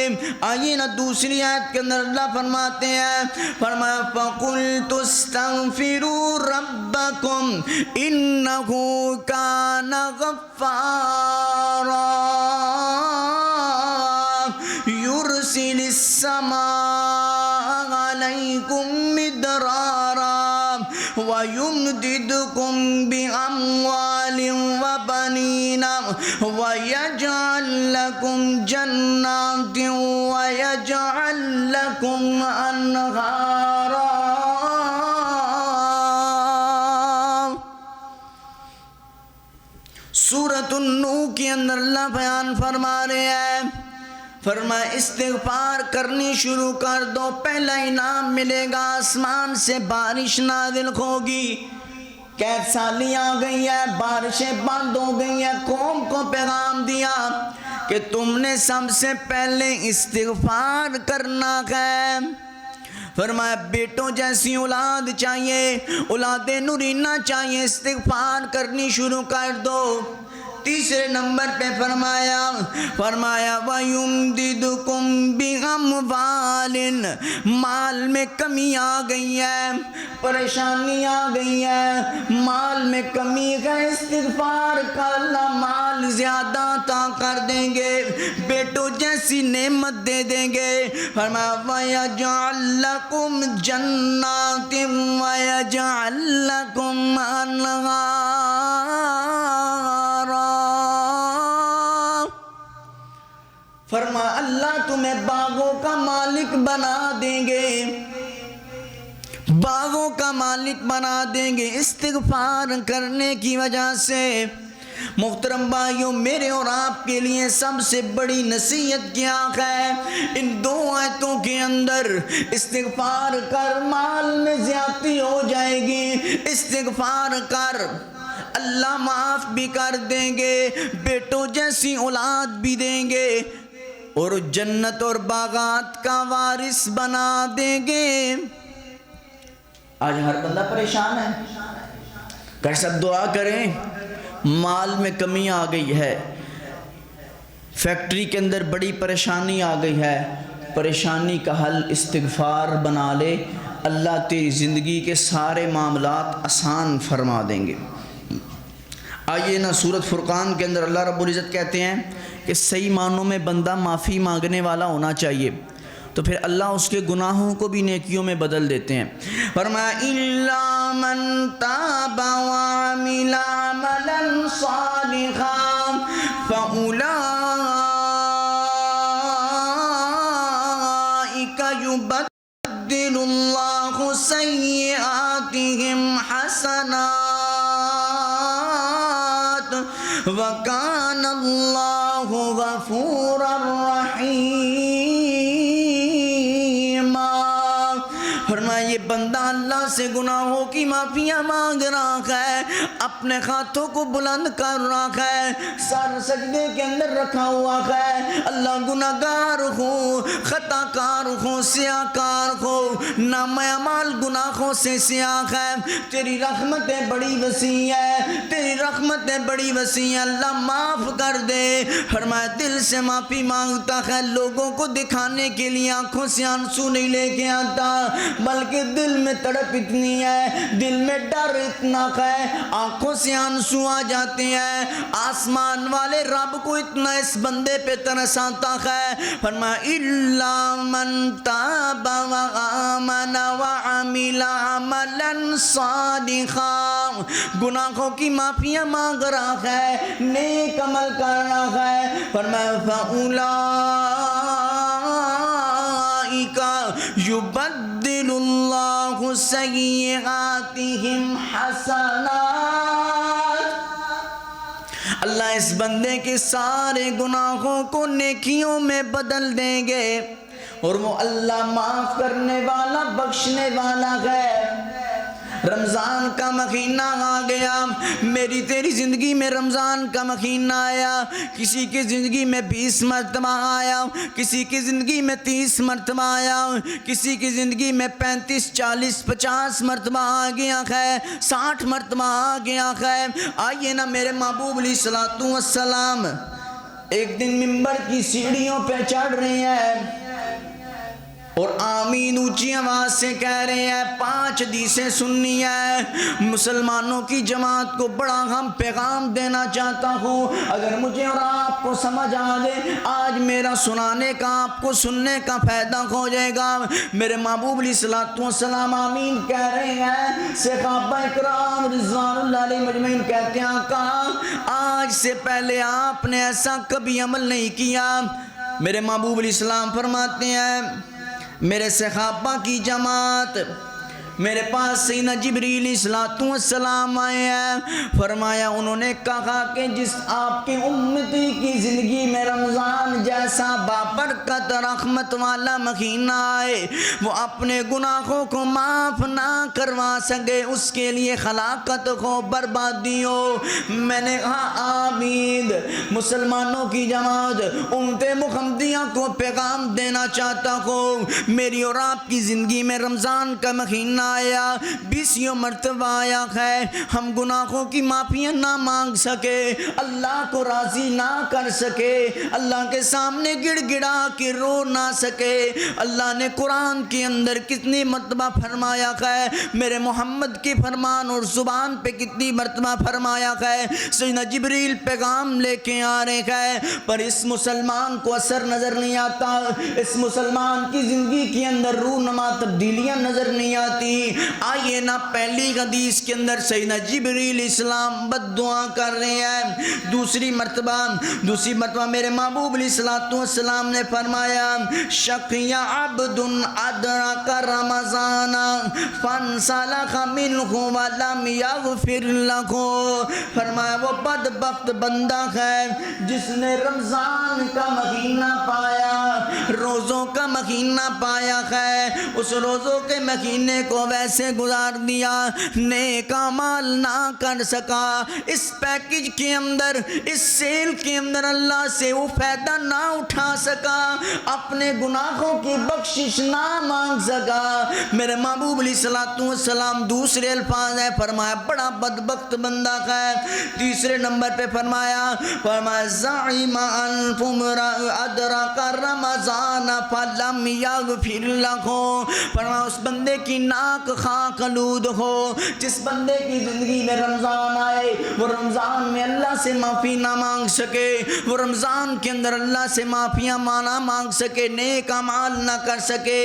آئیے نا دوسری آیت کے اندر اللہ فرماتے ہیں، فرمایا فَقُلْتُ اسْتَغْفِرُوا رَبَّكُمْ إِنَّهُ كَانَ غَفَّارًا يُرْسِلِ السَّمَاءَ عَلَيْكُمْ مِدْرَارًا وَيُمْدِدْكُمْ بِأَمْوَالٍ وَبَنِينَ وَيَجْعَلْ لَكُمْ جَنَّاتٍ وَيَجْعَلْ لَكُمْ أَنْهَارًا۔ سورۃ النوح کے اندر اللہ بیان فرما رہے ہیں، فرمایا استغفار کرنی شروع کر دو، پہلا انعام ملے گا، آسمان سے بارش نازل ہوگی۔ قحط سالی آ گئی ہے، بارشیں بند ہو گئی ہیں، قوم کو پیغام دیا کہ تم نے سب سے پہلے استغفار کرنا ہے۔ فرمایا بیٹوں جیسی اولاد چاہیے، اولاد نورینہ چاہیے، استغفار کرنی شروع کر دو۔ تیسرے نمبر پہ فرمایا وَيُمْدِدُكُمْ بِأَمْوَالٍ، مال میں کمی آ گئی ہے، پریشانی آ گئی ہے، مال میں کمی ہے، استغفار کر اللہ مال زیادہ عطا کر دیں گے، بیٹوں جیسی نعمت دے دیں گے۔ فرمایا وَيَجْعَلْ لَكُمْ جَنَّاتٍ وَيَجْعَلْ لَكُمْ أَنْهَارًا۔ فرمایا اللہ تمہیں باغوں کا مالک بنا دیں گے، باغوں کا مالک بنا دیں گے استغفار کرنے کی وجہ سے۔ محترم بھائیوں، میرے اور آپ کے لیے سب سے بڑی نصیحت کیا ہے؟ ان دو آیتوں کے اندر استغفار کر، مال میں زیادتی ہو جائے گی، استغفار کر اللہ معاف بھی کر دیں گے، بیٹوں جیسی اولاد بھی دیں گے، اور جنت اور باغات کا وارث بنا دیں گے۔ آج ہر بندہ پریشان ہے، کہ سب دعا کریں، مال میں کمی آ گئی ہے، فیکٹری کے اندر بڑی پریشانی آ گئی ہے، پریشانی کا حل استغفار بنا لے، اللہ تیری زندگی کے سارے معاملات آسان فرما دیں گے۔ آئیے نا سورۃ فرقان کے اندر اللہ رب العزت کہتے ہیں کہ صحیح معنوں میں بندہ معافی مانگنے والا ہونا چاہیے، تو پھر اللہ اس کے گناہوں کو بھی نیکیوں میں بدل دیتے ہیں۔ فرمایا إِلَّا مَن تَابَ وَعَمِلَ عَمَلًا صَالِحًا فَأُولَٰئِكَ يُبَدِّلُ اللَّهُ سَيِّئَاتِهِمْ حَسَنَاتٍ وَكَانَ اللَّهُ غَفُورًا رَحِيمًا۔ فرمایا یہ بندہ اللہ سے گناہوں کی معافیاں مانگ رہا ہے، اپنے ہاتھوں کو بلند کر رہا ہے، سر سجدے کے اندر رکھا ہوا ہے، اللہ گناہگار ہو، خطا کار ہو، سیاہ کار ہو، نام اعمال گناہوں سے سیاہ ہے، تیری رحمتیں بڑی وسیع ہے، تیری رحمتیں بڑی وسیع ہیں، اللہ معاف کر دے۔ فرمایا دل سے معافی مانگتا ہے، لوگوں کو دکھانے کے لیے آنکھوں سے آنسو نہیں لے کے آتا، بلکہ کہ دل میں تڑپ اتنی ہے، دل میں ڈر اتنا ہے، آنکھوں سے آنسو آ جاتے ہیں، آسمان والے رب کو اتنا اس بندے پہ ترس آتا ہے۔ فرمایا الا من تاب وآمن وعمل عملا صالحا، گناہوں کی معافیاں مانگ رہا ہے، نیک عمل کر رہا ہے۔ فرمایا فَأُولَٰئِكَ يُبَدِّلُ اللَّهُ سَيِّئَاتِهِمْ حَسَنَاتٍ، اللہ اس بندے کے سارے گناہوں کو نیکیوں میں بدل دیں گے، اور وہ اللہ معاف کرنے والا بخشنے والا ہے۔ رمضان کا مہینہ آ گیا، میری تیری زندگی میں رمضان کا مہینہ آیا، کسی کی زندگی میں 20 مرتبہ آیا، کسی کی زندگی میں 30 مرتبہ آیا، کسی کی زندگی میں 35 40 50 مرتبہ آ گیا ہے، 60 مرتبہ آ گیا ہے۔ آئیے نا میرے محبوب علیہ الصلوۃ والسلام ایک دن منبر کی سیڑھیوں پہ چڑھ رہے ہیں اور آمین اونچی آواز سے کہہ رہے ہیں، 5 حدیثیں سننی ہے، مسلمانوں کی جماعت کو بڑا ہم پیغام دینا چاہتا ہوں، اگر مجھے اور آپ کو سمجھ آ جائے آج میرا سنانے کا آپ کو سننے کا فائدہ ہو جائے گا۔ میرے محبوب علیہ الصلوۃ والسلام آمین کہہ رہے ہیں، صحابہ اکرام رضوان اللہ علیہ مجمعین کہتے ہیں آقا آج سے پہلے آپ نے ایسا کبھی عمل نہیں کیا۔ میرے محبوب علیہ السلام فرماتے ہیں میرے صحابہ کی جماعت میرے پاس سیدنا جبریل علیہ السلام آئے ہیں، فرمایا انہوں نے کہا کہ جس آپ کے امتی کی زندگی میں رمضان جیسا بابرکت رحمت والا مہینہ آئے وہ اپنے گناہوں کو معاف نہ کروا سکے، اس کے لیے ہلاکت ہو، بربادی ہو۔ میں نے کہا آمین۔ مسلمانوں کی جماعت امت محمدیہ کو پیغام دینا چاہتا ہوں، میری اور آپ کی زندگی میں رمضان کا مہینہ آیا، 20 مرتبہ آیا ہے، ہم گناہوں کی معافیاں نہ مانگ سکے، اللہ کو راضی نہ کر سکے، اللہ کے سامنے گڑ گڑا کے رو نہ سکے۔ اللہ نے قرآن کے اندر کتنی مرتبہ فرمایا ہے، میرے محمد کی فرمان اور زبان پہ کتنی مرتبہ فرمایا ہے، سیدنا جبریل پیغام لے کے آ رہے ہیں، پر اس مسلمان کو اثر نظر نہیں آتا، اس مسلمان کی زندگی کے اندر رونما تبدیلیاں نظر نہیں آتی۔ آئیے نا پہلی حدیث کے اندر سیدنا جبریل اسلام بد دعا کر رہے ہیں، دوسری مرتبہ میرے محبوب علیہ الصلوۃ والسلام نے فرمایا شقی عبد ادرک رمضان فانسلخ منہ ولم یغفر لہ، فرمایا وہ بدبخت بندہ ہے جس نے رمضان کا مہینہ پایا، روزوں کا مہینہ پایا ہے، اس روزوں کے مہینے کو ویسے گزار دیا، نیک اعمال نہ کر سکا، اس پیکج کے اندر اس سیل کے اندر اللہ سے وہ فائدہ نہ اٹھا سکا، اپنے گناہوں کی بخشش نہ مانگ سکا۔ میرے محبوب علیہ الصلوۃ والسلام دوسرے الفاظ ہیں، فرمایا بڑا بدبخت بندہ ہے۔ تیسرے نمبر پہ فرمایا زعم ان ادرک رمضان فلم یغفر لہ، فرمایا اس بندے کی ناک خاک آلود ہو جس بندے کی زندگی میں رمضان آئے وہ رمضان میں اللہ سے معافی نہ مانگ سکے، وہ رمضان کے اندر اللہ سے معافیاں نہ مانگ سکے، نیک اعمال نہ کر سکے۔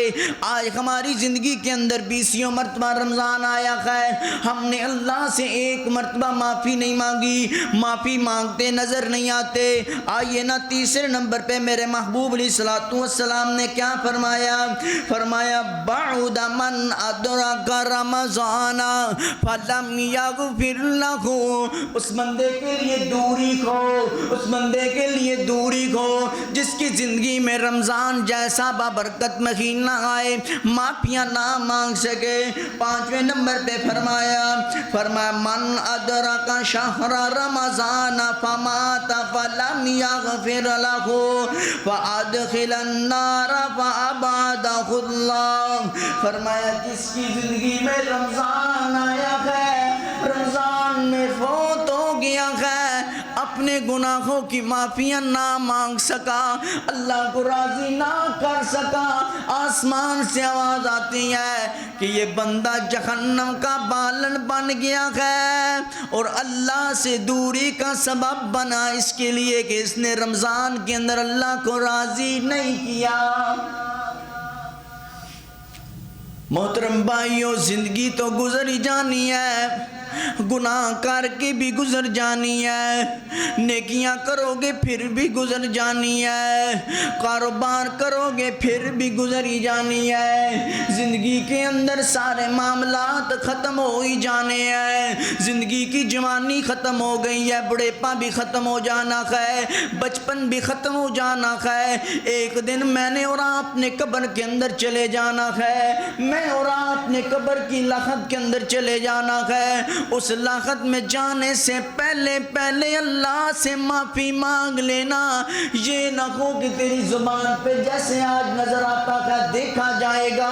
آج ہماری زندگی کے اندر 20 مرتبہ رمضان آیا ہے، ہم نے اللہ سے ایک مرتبہ معافی نہیں مانگی، معافی مانگتے نظر نہیں آتے۔ آئیے نا تیسرے نمبر پہ میرے محبوب علیہ الصلوۃ والسلام نے کیا فرمایا بعد من ادرک رمضان فلم یغفر لہ، اس بندے کے لیے دوری کھو، اس بندے کے لیے دوری کھو جس کی زندگی میں رمضان جیسا بابرکت مہینہ آئے معافیاں نہ مانگ سکے۔ 5ویں نمبر پہ فرمایا من ادرک شہر رمضان فمات فلم یغفر لہ فادخل النار فابعدہ اللہ، فرمایا جس کی زندگی میں رمضان آیا ہے، رمضان میں فوت ہو گیا ہے، اپنے اپنے گناہوں کی معافیاں نہ مانگ سکا، اللہ کو راضی نہ کر سکا، آسمان سے آواز آتی ہے کہ یہ بندہ جہنم کا بالن بن گیا ہے اور اللہ سے دوری کا سبب بنا اس کے لیے کہ اس نے رمضان کے اندر اللہ کو راضی نہیں کیا۔ محترم بھائیو، زندگی تو گزر ہی جانی ہے، گناہ کر کے بھی گزر جانی ہے، نیکیاں کرو گے پھر بھی گزر جانی ہے، کاروبار کرو گے پھر بھی گزر ہی جانی ہے، زندگی کے اندر سارے معاملات ختم ہو ہی جانے ہیں، زندگی کی جوانی ختم ہو گئی ہے، بڑھیپا بھی ختم ہو جانا ہے، بچپن بھی ختم ہو جانا ہے، ایک دن میں نے اور آپ نے قبر کے اندر چلے جانا ہے، میں اور آپ نے قبر کی لحد کے اندر چلے جانا ہے، اس لحد میں جانے سے پہلے اللہ سے معافی مانگ لینا، یہ نہ ہو کہ تیری زبان پہ جیسے آج نظر آتا ہے دیکھا جائے گا،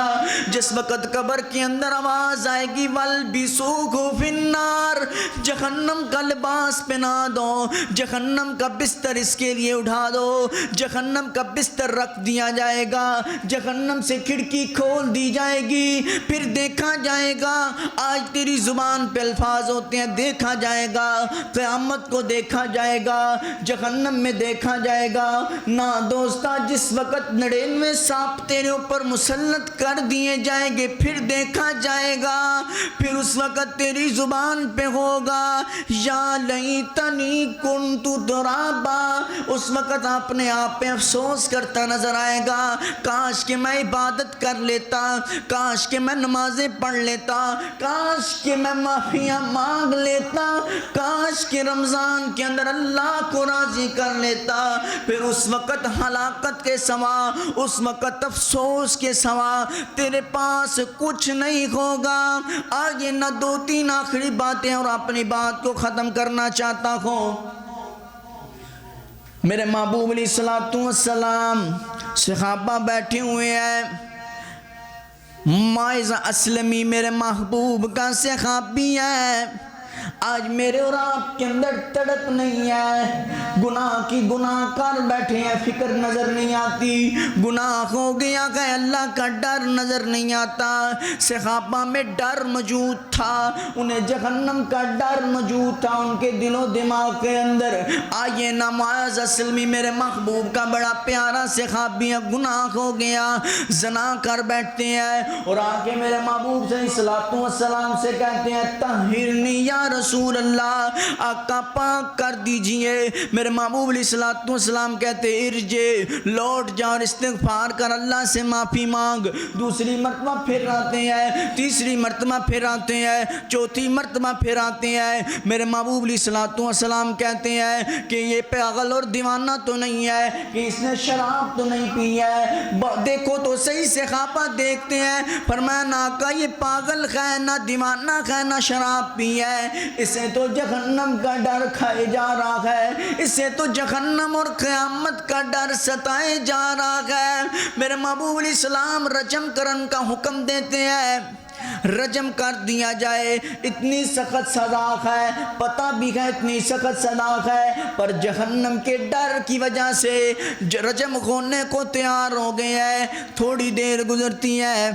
جس وقت قبر کے اندر آواز آئے گی وَالْبِسُوهُ فِي النَّارِ، جہنم کا لباس پہنا دو، جہنم کا بستر اس کے لیے اٹھا دو، جہنم کا بستر رکھ دیا جائے گا، جہنم سے کھڑکی کھول دی جائے گی، پھر دیکھا جائے گا، آج تیری زبان پہ الفاظ ہوتے ہیں دیکھا جائے گا، قیامت کو دیکھا جائے گا، جہنم میں دیکھا جائے گا، نہ دوستا جس وقت 99 سانپ تیرے اوپر مسلط کر دیے جائیں گے پھر دیکھا جائے گا، پھر اس وقت تیری زبان پہ ہوگا یا لیتنی کنت ترابا، اس وقت اپنے آپ پہ افسوس کرتا نظر آئے گا، کاش کہ میں عبادت کر لیتا، کاش کہ میں نمازیں پڑھ لیتا، کاش کہ میں معافیاں مانگ لیتا، کاش کہ رمضان کے اندر اللہ کو راضی کر لیتا، پھر اس وقت ہلاکت کے سوا، اس وقت افسوس کے سوا تیرے پاس کچھ نہیں ہوگا۔ آگے نہ 2-3 آخری باتیں اور اپنی بات کو ختم کرنا چاہتا ہوں۔ میرے محبوب علیہ السلام صحابہ بیٹھے ہوئے ہیں، مائز اسلمی میرے محبوب کا صحابی ہے، آج میرے اور آپ کے اندر تڑپ نہیں ہے، گناہ کی گناہ کر بیٹھے ہیں، فکر نظر نہیں آتی، گناہ ہو گیا کہ اللہ کا ڈر نظر نہیں آتا، صحابہ میں ڈر موجود تھا، انہیں جہنم کا ڈر موجود تھا ان کے دل و دماغ کے اندر۔ آئیے نا معاذ اسلمی میرے محبوب کا بڑا پیارا صحابی ہے، گناہ ہو گیا، زنا کر بیٹھتے ہیں اور آگے میرے محبوب صلی اللہ علیہ وسلم سے کہتے ہیں طہرنی یا رسول اللہ، آقا پاک کر دیجئے۔ میرے محبوب علیہ السلام کہتے ارجع، لوٹ جا اور استغفار کر، اللہ سے معافی مانگ، دوسری مرتبہ پھر آتے ہیں، تیسری مرتبہ پھر آتے ہیں، چوتھی مرتبہ پھر آتے ہیں، میرے محبوب علیہ السلام کہتے ہیں کہ یہ پاگل اور دیوانہ تو نہیں ہے کہ اس نے شراب تو نہیں پی ہے، دیکھو تو صحیح صحابہ دیکھتے ہیں، فرمایا نہ آقا یہ پاگل ہے نہ دیوانہ ہے نہ شراب پی ہے، اسے تو جہنم کا ڈر کھائے جا رہا ہے، اسے تو جہنم اور قیامت کا ڈر ستائے جا رہا ہے۔ میرے محبوب علیہ السلام رجم کرن کا حکم دیتے ہیں، رجم کر دیا جائے، اتنی سخت سزا ہے، پتہ بھی ہے اتنی سخت سزا ہے، پر جہنم کے ڈر کی وجہ سے رجم ہونے کو تیار ہو گئے ہیں۔ تھوڑی دیر گزرتی ہے،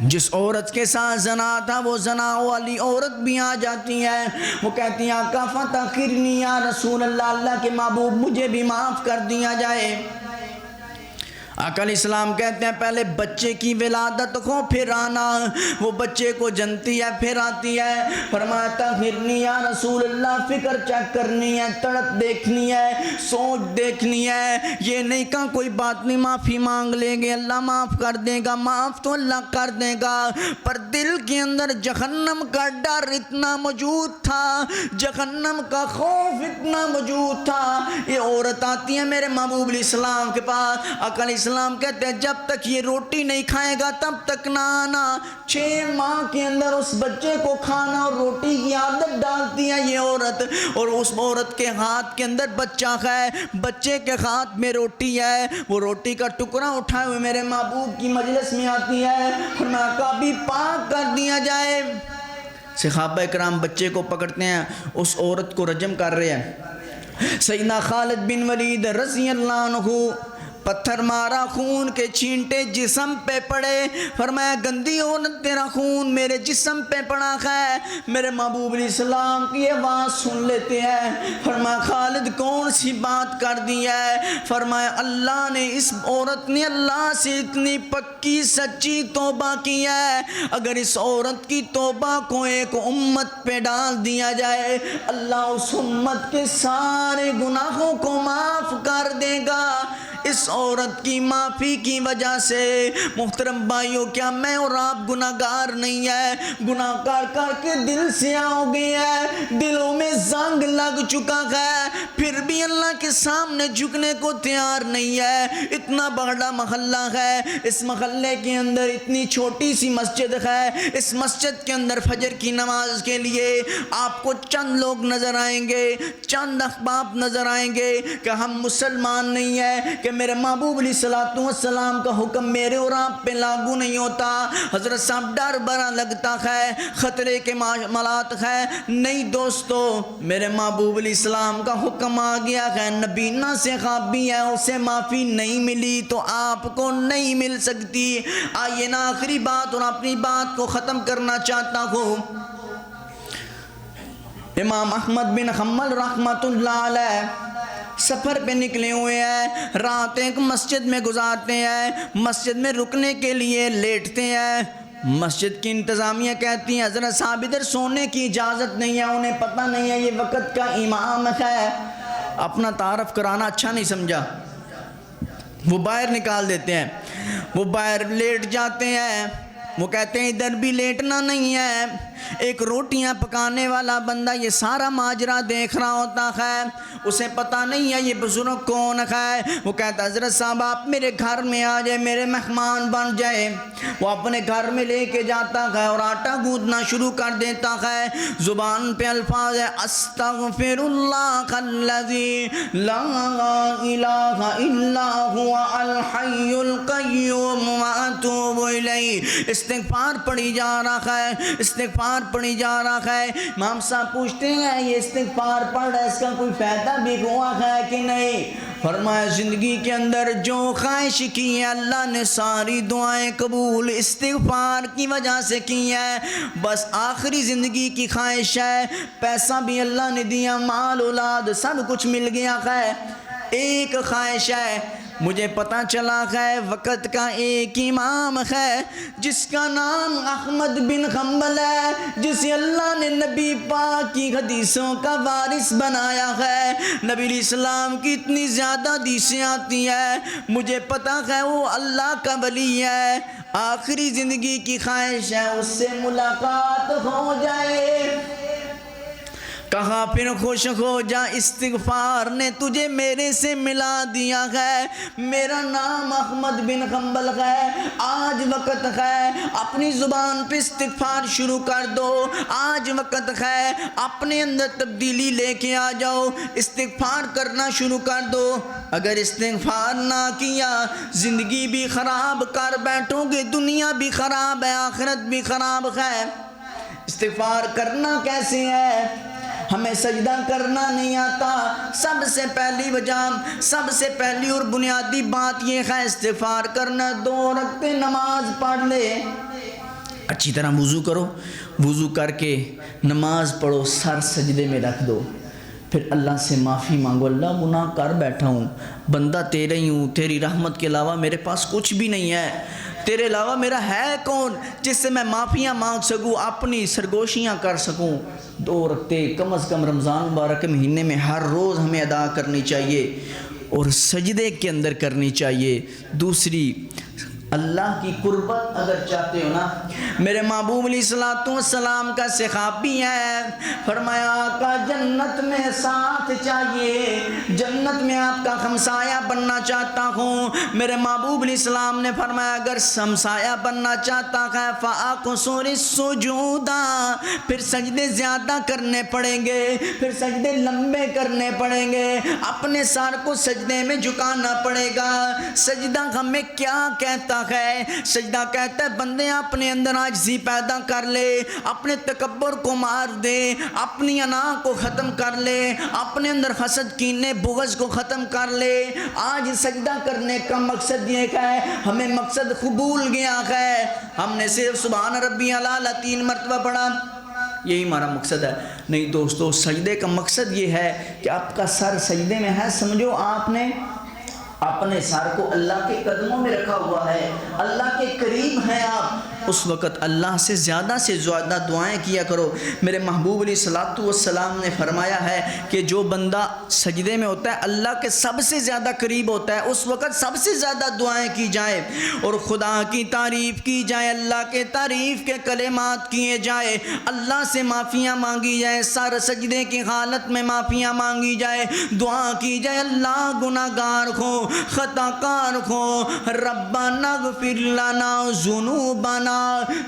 جس عورت کے ساتھ زنا تھا وہ زنا والی عورت بھی آ جاتی ہے، وہ کہتی ہیں آقا فَتَخِرْنِي یا رسول اللہ، اللہ کے محبوب مجھے بھی معاف کر دیا جائے۔ آقا علیہ السلام کہتے ہیں پہلے بچے کی ولادت ہو پھر آنا، وہ بچے کو جنتی ہے پھر آتی ہے، فرمایا طہرنی یا رسول اللہ، فکر چیک کرنی ہے، تڑپ دیکھنی ہے، سوچ دیکھنی ہے، یہ نہیں کہا کوئی بات نہیں معافی مانگ لیں گے اللہ معاف کر دے گا، معاف تو اللہ کر دے گا، پر دل کے اندر جہنم کا ڈر اتنا موجود تھا، جہنم کا خوف اتنا موجود تھا۔ یہ عورت آتی ہے میرے محبوب علیہ السلام کے پاس، آقا علیہ السلام کہتے ہیں جب تک یہ روٹی نہیں کھائے گا تب تک نہ آنا۔ 6 ماہ کے اندر اس بچے کو کھانا اور روٹی کی عادت ڈالتی ہے یہ عورت، اور اس عورت کے ہاتھ کے اندر بچہ ہے، بچے کے ہاتھ میں روٹی ہے، وہ روٹی کا ٹکڑا اٹھائے ہوئے میرے محبوب کی مجلس میں آتی ہے، فرمایا کا بھی پاک کر دیا جائے۔ صحابہ کرام بچے کو پکڑتے ہیں، اس عورت کو رجم کر رہے ہیں، سیدنا خالد بن ولید رضی اللہ عنہ پتھر مارا، خون کے چھینٹے جسم پہ پڑے، فرمایا گندی عورت تیرا خون میرے جسم پہ پڑا ہے۔ میرے محبوب علیہ السلام کی آواز سن لیتے ہیں، فرمایا خالد کون سی بات کر دی ہے؟ فرمایا اللہ نے، اس عورت نے اللہ سے اتنی پکی سچی توبہ کی ہے، اگر اس عورت کی توبہ کو ایک امت پہ ڈال دیا جائے اللہ اس امت کے سارے گناہوں کو معاف کر دے گا۔ اس عورت کی معافی کی وجہ سے محترم بھائیوں، کیا میں اور آپ گناہگار نہیں ہے؟ گناہ کر کے دل سے آؤ گئے ہیں، دلوں میں زنگ لگ چکا ہے، پھر بھی اللہ کے سامنے جھکنے کو تیار نہیں ہے۔ اتنا بڑا محلہ ہے، اس محلے کے اندر اتنی چھوٹی سی مسجد ہے، اس مسجد کے اندر فجر کی نماز کے لیے آپ کو چند لوگ نظر آئیں گے، چند احباب نظر آئیں گے کہ ہم مسلمان نہیں ہیں، کہ میرے محبوب علیہ السلام کا حکم میرے اور آپ پہ لاگو نہیں ہوتا۔ حضرت صاحب ڈر بڑا لگتا ہے، خطرے کے معاملات ہے۔ نہیں دوستو، میرے محبوب علیہ السلام کا حکم آ گیا ہے، نبینا سے خابی ہے، اسے معافی نہیں ملی تو آپ کو نہیں مل سکتی۔ آئیے نا آخری بات اور اپنی بات کو ختم کرنا چاہتا ہوں۔ امام احمد بن حنبل رحمۃ اللہ علیہ سفر پہ نکلے ہوئے ہیں، رات ایک مسجد میں گزارتے ہیں، مسجد میں رکنے کے لیے لیٹتے ہیں۔ مسجد کی انتظامیہ کہتی ہیں حضرت صاحب ادھر سونے کی اجازت نہیں ہے، انہیں پتہ نہیں ہے یہ وقت کا امام ہے۔ اپنا تعارف کرانا اچھا نہیں سمجھا، وہ باہر نکال دیتے ہیں، وہ باہر لیٹ جاتے ہیں۔ وہ کہتے ہیں ادھر بھی لیٹنا نہیں ہے۔ ایک روٹیاں پکانے والا بندہ یہ سارا ماجرا دیکھ رہا ہوتا ہے، اسے پتہ نہیں ہے یہ بزرگ کون ہے۔ وہ کہتا ہے حضرت صاحب آپ میرے گھر میں آ جائے، میرے مہمان بن جائے۔ وہ اپنے گھر میں لے کے جاتا ہے اور آٹا گوندنا شروع کر دیتا ہے۔ زبان پہ الفاظ ہے استغفر اللہ الذی لا الہ الا هو الحی القیوم واتوب الیہ۔ استغفار پڑھی جا رہا ہے، استغفار پڑھی جا رہا ہے۔ امام صاحب پوچھتے ہیں یہ استغفار پڑھ رہا ہے، اس کا کوئی فائدہ بھی ہوا ہے کہ نہیں؟ فرمایا زندگی کے اندر جو خواہش کی ہے اللہ نے ساری دعائیں قبول استغفار کی وجہ سے کی ہے۔ بس آخری زندگی کی خواہش ہے، پیسہ بھی اللہ نے دیا، مال اولاد سب کچھ مل گیا ہے، ایک خواہش ہے مجھے پتہ چلا ہے وقت کا ایک امام ہے جس کا نام احمد بن حنبل ہے، جسے اللہ نے نبی پاک کی حدیثوں کا وارث بنایا ہے۔ نبی علیہ السلام کی اتنی زیادہ حدیثیں آتی ہیں، مجھے پتہ ہے وہ اللہ کا ولی ہے، آخری زندگی کی خواہش ہے اس سے ملاقات ہو جائے۔ کہا پھر خوش ہو جا استغفار نے تجھے میرے سے ملا دیا ہے، میرا نام احمد بن حنبل ہے، آج وقت ہے اپنی زبان پہ استغفار شروع کر دو، آج وقت ہے اپنے اندر تبدیلی لے کے آ جاؤ، استغفار کرنا شروع کر دو۔ اگر استغفار نہ کیا زندگی بھی خراب کر بیٹھو گے، دنیا بھی خراب ہے، آخرت بھی خراب ہے۔ استغفار کرنا کیسے ہے؟ ہمیں سجدہ کرنا نہیں آتا، سب سے پہلی وجہ، سب سے پہلی اور بنیادی بات یہ ہے استغفار کرنا۔ 2 رکعتیں نماز پڑھ لے، اچھی طرح وضو کرو، وضو کر کے نماز پڑھو، سر سجدے میں رکھ دو، پھر اللہ سے معافی مانگو، اللہ گناہ کر بیٹھا ہوں، بندہ تیرے ہی ہوں، تیری رحمت کے علاوہ میرے پاس کچھ بھی نہیں ہے، تیرے علاوہ میرا ہے کون جس سے میں معافیاں مانگ سکوں، اپنی سرگوشیاں کر سکوں۔ 2 رکعتیں کم از کم رمضان مبارک مہینے میں ہر روز ہمیں ادا کرنی چاہیے اور سجدے کے اندر کرنی چاہیے۔ دوسری، اللہ کی قربت اگر چاہتے ہو نا، میرے محبوب علیہ السلام کا صحابی ہے، فرمایا آقا جنت میں ساتھ چاہیے، جنت میں آپ کا ہمسایہ بننا چاہتا ہوں۔ میرے محبوب علیہ السلام نے فرمایا اگر ہمسایہ بننا چاہتا ہے فَأَقْصُرِ السُّجُودَ، پھر سجدے زیادہ کرنے پڑیں گے، پھر سجدے لمبے کرنے پڑیں گے، اپنے سر کو سجدے میں جھکانا پڑے گا۔ سجدہ ہمیں کیا کہتا ہے. سجدہ کہتا ہے بندے اپنے اندر عاجزی پیدا کر لے, اپنے تکبر کو مار دے, اپنی انا کو ختم کر لے, اپنے اندر حسد کینے بغض کو ختم کر لے. آج سجدہ کرنے کا مقصد یہ ہے, ہمیں مقصد قبول گیا ہے, ہم نے صرف سبحان ربی الاعلیٰ 3 مرتبہ پڑھا, یہی ہمارا مقصد ہے. نہیں دوستو, سجدے کا مقصد یہ ہے کہ آپ کا سر سجدے میں ہے. سمجھو آپ نے اپنے سر کو اللہ کے قدموں میں رکھا ہوا ہے, اللہ کے قریب ہیں آپ. اس وقت اللہ سے زیادہ دعائیں کیا کرو. میرے محبوب علیہ الصلوۃ والسلام نے فرمایا ہے کہ جو بندہ سجدے میں ہوتا ہے اللہ کے سب سے زیادہ قریب ہوتا ہے, اس وقت سب سے زیادہ دعائیں کی جائے اور خدا کی تعریف کی جائے, اللہ کے تعریف کے کلمات کیے جائے, اللہ سے معافیاں مانگی جائے, سر سجدے کی حالت میں معافیاں مانگی جائے, دعا کی جائے اللہ گناہ گار کو, خطا کار کو, ربنا اغفر لنا ذنوبنا,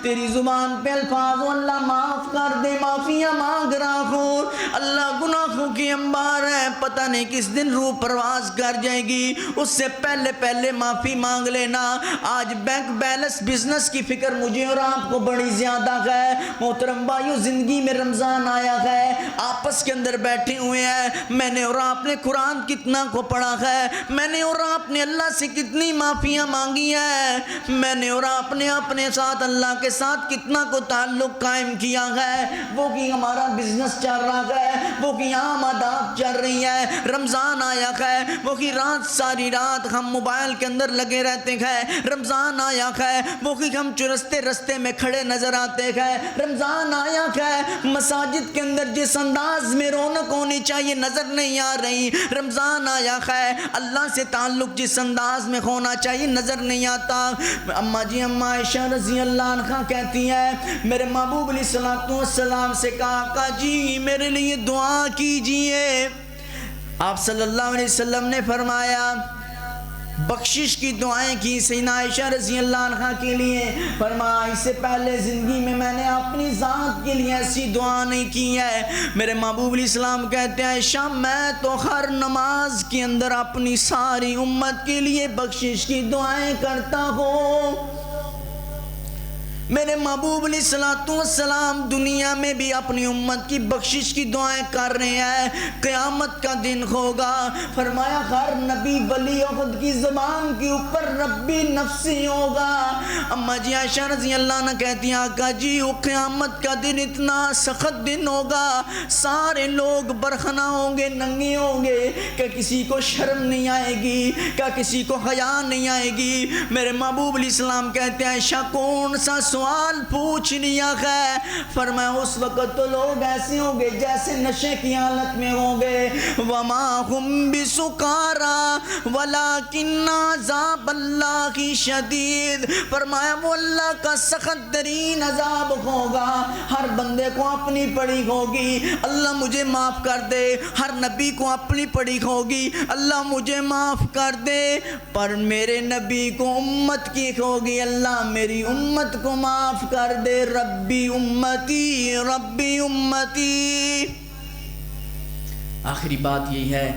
تیری زبان پہ الفاظ اللہ معاف کر دے, معافیاں مانگ رہا ہوں, اللہ گناہوں کی انبار ہے, پتہ نہیں کس دن روح پرواز کر جائے گی, اس سے پہلے معافی مانگ لینا. آج بینک بیلنس بزنس کی فکر مجھے اور آپ کو بڑی زیادہ ہے. محترم بھائیو, زندگی میں رمضان آیا ہے, آپس کے اندر بیٹھے ہوئے ہیں, میں نے اور آپ نے قرآن کتنا کو پڑھا ہے, میں نے اور آپ نے اللہ سے کتنی معافیاں مانگی ہیں, میں نے اور آپ نے اپنے ساتھ اللہ کے ساتھ کتنا کو تعلق قائم کیا ہے, وہ کہ ہمارا بزنس چل رہا ہے, وہ کہ عام آداب چل رہی ہے. رمضان آیا ہے, وہ کہ ساری رات ہم موبائل کے اندر لگے رہتے ہیں. رمضان آیا ہے, وہ کہ ہم رستے میں کھڑے نظر آتے ہیں. رمضان آیا ہے, مساجد کے اندر جس انداز میں رونق ہونی چاہیے نظر نہیں آ رہی. رمضان آیا ہے, اللہ سے تعلق جس انداز میں ہونا چاہیے نظر نہیں آتا. اماں جی, اماں عائشہ رضی اللہ عنہ کہتی ہے, میرے محبوب علیہ الصلوۃ والسلام سے کہا آقا جی میرے لیے دعا کیجئے. آپ صلی اللہ علیہ وسلم نے فرمایا, بخشش کی دعائیں کی سیدہ عائشہ رضی اللہ عنہ کے لیے. فرمایا اس سے پہلے زندگی میں نے اپنی ذات کے لیے ایسی دعا نہیں کی ہے. میرے محبوب علیہ السلام کہتے ہیں عائشہ میں تو ہر نماز کے اندر اپنی ساری امت کے لیے بخشش کی دعائیں کرتا ہوں. میرے محبوب علیہ الصلوۃ والسلام دنیا میں بھی اپنی امت کی بخشش کی دعائیں کر رہے ہیں. قیامت کا دن ہوگا, فرمایا ہر نبی ولی خود کی زبان کے اوپر ربی نفسی ہوگا. اماں جی عائشہ رضی اللہ عنہ کہتی ہیں آقا جی وہ قیامت کا دن اتنا سخت دن ہوگا, سارے لوگ برہنہ ہوں گے, ننگے ہوں گے, کہ کسی کو شرم نہیں آئے گی, کہ کسی کو حیا نہیں آئے گی. میرے محبوب علیہ السلام کہتے ہیں عائشہ کون سا سوال پوچھ لیا ہے؟ فرمایا اس وقت تو لوگ ایسے ہوں گے جیسے نشے کی حالت میں ہوں گے. وما ہم بسکارا ولکن عذاب اللہ شدید. فرمایا وہ اللہ کا سخت ترین عذاب ہوگا. ہر بندے کو اپنی پڑی ہوگی, اللہ مجھے معاف کر دے. ہر نبی کو اپنی پڑی ہوگی, اللہ مجھے معاف کر دے. پر میرے نبی کو امت کی ہوگی, اللہ میری امت کو معاف کر دے. ربی امتی ربی امتی. آخری بات یہی ہے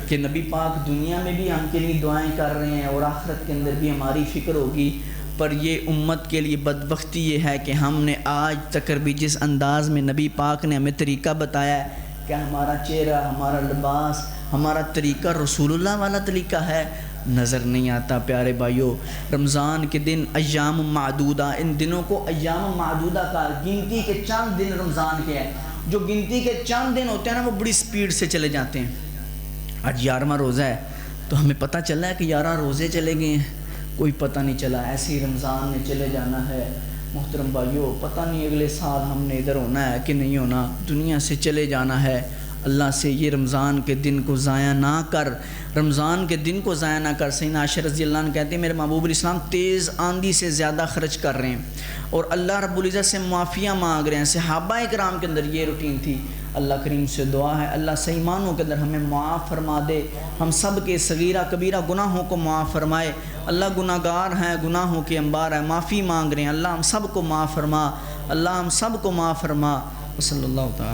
کہ نبی پاک دنیا میں بھی ہم کے لیے دعائیں کر رہے ہیں اور آخرت کے اندر بھی ہماری فکر ہوگی. پر یہ امت کے لیے بدبختی یہ ہے کہ ہم نے آج تک بھی جس انداز میں نبی پاک نے ہمیں طریقہ بتایا ہے کہ ہمارا چہرہ, ہمارا لباس, ہمارا طریقہ رسول اللہ والا طریقہ ہے, نظر نہیں آتا. پیارے بھائیو, رمضان کے دن ایام معدودہ, ان دنوں کو ایام معدودہ کا, گنتی کے چند دن رمضان کے ہیں. جو گنتی کے چند دن ہوتے ہیں نا وہ بڑی سپیڈ سے چلے جاتے ہیں. آج 11واں روزہ ہے تو ہمیں پتہ چلا ہے کہ 11 روزے چلے گئے ہیں, کوئی پتہ نہیں چلا. ایسے ہی رمضان نے چلے جانا ہے. محترم بھائیو, پتہ نہیں اگلے سال ہم نے ادھر ہونا ہے کہ نہیں ہونا, دنیا سے چلے جانا ہے. اللہ سے یہ رمضان کے دن کو ضائع نہ کر, رمضان کے دن کو ضائع نہ کر. سیدنا عائشہ رضی اللہ عنہ کہتے ہیں میرے محبوب علیہ السلام تیز آندھی سے زیادہ خرچ کر رہے ہیں اور اللہ رب العزت سے معافیاں مانگ رہے ہیں. صحابہ کرام کے اندر یہ روٹین تھی. اللہ کریم سے دعا ہے اللہ صحیح معنوں کے اندر ہمیں معاف فرما دے, ہم سب کے صغیرہ کبیرہ گناہوں کو معاف فرمائے. اللہ گناہ گار ہیں, گناہوں کے انبار ہیں, معافی مانگ رہے ہیں. اللہ ہم سب کو معاف فرما, اللہ ہم سب کو معاف فرما. صلی اللہ تعالی